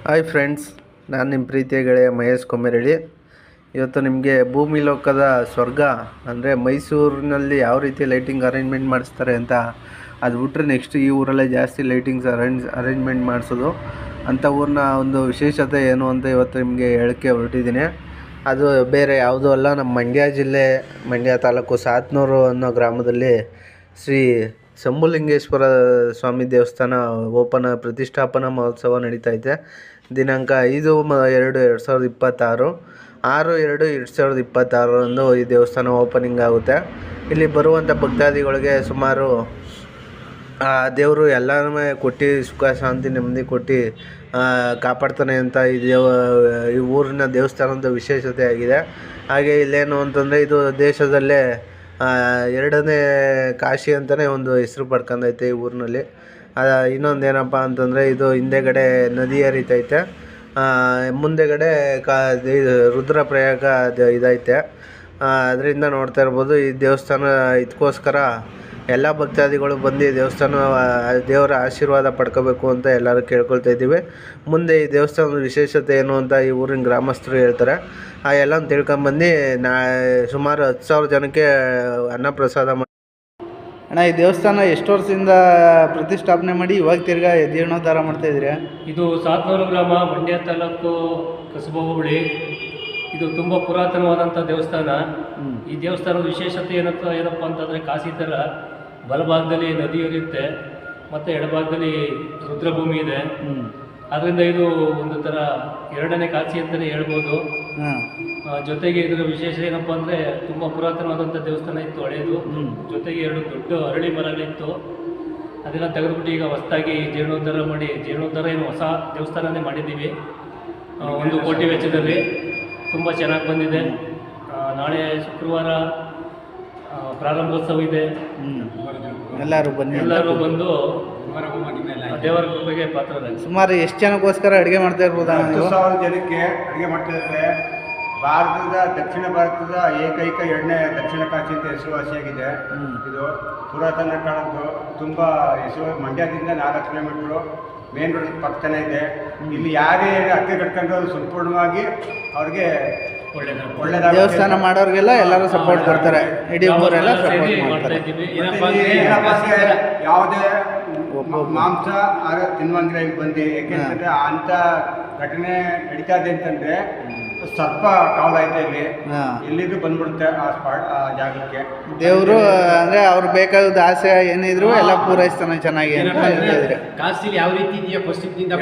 Hi friends, ನಾನು ನಿಮ್ಮ ಪ್ರೀತಿಯ ಗೆಳೆಯ ಮಹೇಶ್ ಕೊಮ್ಮೆರಳಿ. ಇವತ್ತು ನಿಮಗೆ ಭೂಮಿ ಲೋಕದ ಸ್ವರ್ಗ ಅಂದರೆ ಮೈಸೂರಿನಲ್ಲಿ ಯಾವ ರೀತಿ ಲೈಟಿಂಗ್ ಅರೇಂಜ್ಮೆಂಟ್ ಮಾಡಿಸ್ತಾರೆ ಅಂತ, ಅದು ಬಿಟ್ಟರೆ ನೆಕ್ಸ್ಟ್ ಈ ಊರಲ್ಲೇ ಜಾಸ್ತಿ ಲೈಟಿಂಗ್ಸ್ ಅರೇಂಜ್ಮೆಂಟ್ ಮಾಡಿಸೋದು ಅಂಥ ಊರಿನ ಒಂದು ವಿಶೇಷತೆ ಏನು ಅಂತ ಇವತ್ತು ನಿಮಗೆ ಹೇಳೋಕ್ಕೆ ಹೊರಟಿದ್ದೀನಿ. ಅದು ಬೇರೆ ಯಾವುದೂ ಅಲ್ಲ, ನಮ್ಮ ಮಂಡ್ಯ ಜಿಲ್ಲೆ ಮಂಡ್ಯ ತಾಲೂಕು ಸಾತ್ನೂರು ಅನ್ನೋ ಗ್ರಾಮದಲ್ಲಿ ಶ್ರೀ ಶಂಭುಲಿಂಗೇಶ್ವರ ಸ್ವಾಮಿ ದೇವಸ್ಥಾನ ಪ್ರತಿಷ್ಠಾಪನಾ ಮಹೋತ್ಸವ ನಡೀತೈತೆ. ದಿನಾಂಕ 5/2/2026 6/2/2026 ಈ ದೇವಸ್ಥಾನ ಓಪನಿಂಗ್ ಆಗುತ್ತೆ. ಇಲ್ಲಿ ಬರುವಂಥ ಭಕ್ತಾದಿಗಳಿಗೆ ಸುಮಾರು ದೇವರು ಎಲ್ಲನೂ ಕೊಟ್ಟು ಸುಖ ಶಾಂತಿ ನೆಮ್ಮದಿ ಕೊಟ್ಟು ಕಾಪಾಡ್ತಾನೆ ಅಂತ ಈ ಊರಿನ ದೇವಸ್ಥಾನದ ವಿಶೇಷತೆ ಆಗಿದೆ. ಹಾಗೆ ಇಲ್ಲೇನು ಅಂತಂದರೆ ಇದು ದೇಶದಲ್ಲೇ 2ನೇ ಕಾಶಿ ಅಂತಲೇ ಒಂದು ಹೆಸರು ಪಡ್ಕೊಂಡೈತೆ ಈ ಊರಿನಲ್ಲಿ. ಇನ್ನೊಂದೇನಪ್ಪ ಅಂತಂದರೆ ಇದು ಹಿಂದೆಗಡೆ ನದಿ ಹರಿತೈತೆ, ಮುಂದೆಗಡೆ ರುದ್ರಪ್ರಯಾಗ ಇದೈತೆ. ಅದರಿಂದ ನೋಡ್ತಾ ಇರ್ಬೋದು ಈ ದೇವಸ್ಥಾನ. ಇದಕ್ಕೋಸ್ಕರ ಎಲ್ಲ ಭಕ್ತಾದಿಗಳು ಬಂದು ದೇವರ ಆಶೀರ್ವಾದ ಪಡ್ಕೋಬೇಕು ಅಂತ ಎಲ್ಲರೂ ಕೇಳ್ಕೊಳ್ತಾ ಇದ್ದೀವಿ. ಮುಂದೆ ಈ ದೇವಸ್ಥಾನದ ವಿಶೇಷತೆ ಏನು ಅಂತ ಈ ಊರಿನ ಗ್ರಾಮಸ್ಥರು ಹೇಳ್ತಾರೆ. ಎಲ್ಲನೂ ತಿಳ್ಕೊಂಬಂದು ಸುಮಾರು 10,000 ಜನಕ್ಕೆ ಅನ್ನಪ್ರಸಾದ ಅಣ್ಣ, ಈ ದೇವಸ್ಥಾನ ಎಷ್ಟು ವರ್ಷದಿಂದ ಪ್ರತಿಷ್ಠಾಪನೆ ಮಾಡಿ ಇವಾಗ ತಿರ್ಗಾ ಜೀರ್ಣೋದ್ಧಾರ ಮಾಡ್ತಾಯಿದ್ದೀರಾ? ಇದು ಸಾತ್ನೂರು ಗ್ರಾಮ, ಮಂಡ್ಯ ತಾಲೂಕು, ಕಸಬಾ ಹೋಬಳಿ. ಇದು ತುಂಬ ಪುರಾತನವಾದಂಥ ದೇವಸ್ಥಾನ. ಈ ದೇವಸ್ಥಾನದ ವಿಶೇಷತೆ ಏನಪ್ಪ ಅಂತಂದರೆ, ಕಾಶಿ ಥರ ಬಲಭಾಗದಲ್ಲಿ ನದಿ ಹರಿಯುತ್ತೆ ಮತ್ತು ಎಡಭಾಗದಲ್ಲಿ ರುದ್ರಭೂಮಿ ಇದೆ. ಆದ್ದರಿಂದ ಇದು ಒಂದು ಥರ 2ನೇ ಕಾಶಿ ಅಂತಲೇ ಹೇಳ್ಬೋದು. ಜೊತೆಗೆ ಇದರ ವಿಶೇಷ ಏನಪ್ಪ ಅಂದರೆ, ತುಂಬ ಪುರಾತನವಾದಂಥ ದೇವಸ್ಥಾನ ಇತ್ತು, ಹಳೆಯದು. ಜೊತೆಗೆ 2 ದೊಡ್ಡ ಅರಳಿ ಮರಗಳಿತ್ತು. ಅದನ್ನು ತೆಗೆದುಬಿಟ್ಟು ಈಗ ಹೊಸದಾಗಿ ಜೀರ್ಣೋದ್ಧಾರ ಏನು ಹೊಸ ದೇವಸ್ಥಾನನೇ ಮಾಡಿದ್ದೀವಿ. 1 ಕೋಟಿ ವೆಚ್ಚದಲ್ಲಿ ತುಂಬ ಚೆನ್ನಾಗಿ ಬಂದಿದೆ. ನಾಳೆ ಶುಕ್ರವಾರ ಪ್ರಾರಂಭೋತ್ಸವ ಇದೆ. ಎಲ್ಲರೂ ಬಂದು ದೇವರ ಕೃಪೆಗೆ ಪಾತ್ರರಾಗಿ. ಸುಮಾರು ಎಷ್ಟು ಜನಕ್ಕೋಸ್ಕರ ಅಡುಗೆ ಮಾಡ್ತಾ ಇರ್ಬೋದು? 10,000 ಜನಕ್ಕೆ ಅಡುಗೆ ಮಾಡ್ತಾ ಇದ್ದಾರೆ. ದಕ್ಷಿಣ ಭಾರತದ ಏಕೈಕ 2ನೇ ದಕ್ಷಿಣ ಕಾಶಿ ಅಂತ ಹೆಸರುವಾಸಿಯಾಗಿದೆ. ಇದು ಪುರಾತನ ಕಾಲದ್ದು, ತುಂಬ ಹೆಸರು. ಮಂಡ್ಯದಿಂದ 4 ಕಿಲೋಮೀಟ್ರು ಮೇನ್ ರೋಡ್ ಪಕ್ಕನೇ ಇದೆ. ಇಲ್ಲಿ ಯಾರೇ ಅಕ್ಕೆ ಕಟ್ಕೊಂಡು ಸಂಪೂರ್ಣವಾಗಿ ಅವ್ರಿಗೆ ಒಳ್ಳೆಯದಾಗ ದೇವಸ್ಥಾನ ಮಾಡೋರಿಗೆಲ್ಲ ಎಲ್ಲರೂ ಸಪೋರ್ಟ್ ಕೊಡ್ತಾರೆ. ಇಡೀ ಊರೆಲ್ಲ ಸಪೋರ್ಟ್ ಮಾಡ್ತಾರೆ. ಯಾವುದೇ ಮಾಂಸ ತಿನ್ನುವಂಗಿಲ್ಲ ಇಲ್ಲಿ ಬಂದು. ಯಾಕೆಂತಂದರೆ ಅಂಥ ಘಟನೆ ನಡೀತಾ ಇದೆ ಅಂತಂದರೆ ಸರ್ಪ ಕಾವಲೈತೆ ಇಲ್ಲಿ, ಎಲ್ಲಿಗೂ ಬಂದ್ಬಿಡುತ್ತೆ ಆ ಜಾಗಕ್ಕೆ. ದೇವರು ಅಂದರೆ ಅವ್ರು ಬೇಕಾದ ಆಸೆ ಏನಿದ್ರು ಎಲ್ಲ ಪೂರೈಸ್ತಾನೆ ಚೆನ್ನಾಗಿ. ಕಾಶಿಲಿ ಯಾವ ರೀತಿ ಇದೆಯಾ ಪರಿಸ್ಥಿತಿಯಿಂದ